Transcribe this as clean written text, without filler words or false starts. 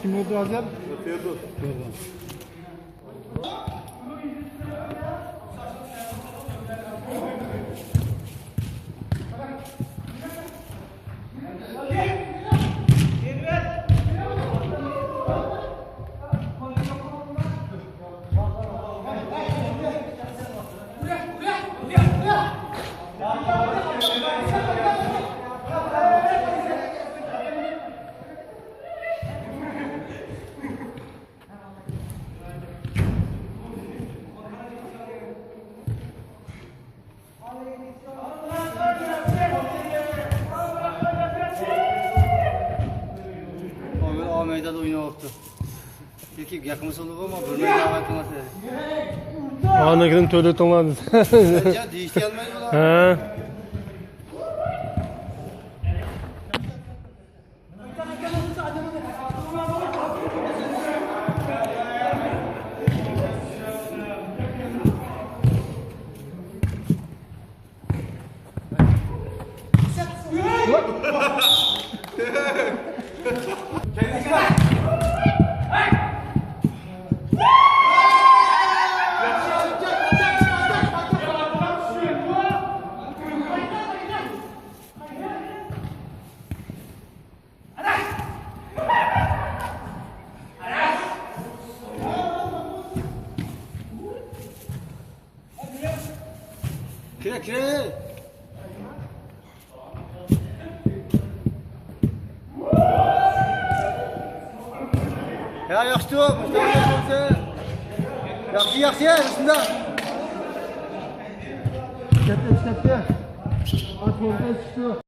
Kim oldu Azem? Ferdo. O meydanda oynayaptı. Peki yakın soluğu ama bir meydan atılması. Anakinin töre tonladı. Ya değişti gelmedi mi lan? He. Kire kire. Ya yaxşı o, yaxşı ya, üstünde. Şeppe. Aç oldu çıktı.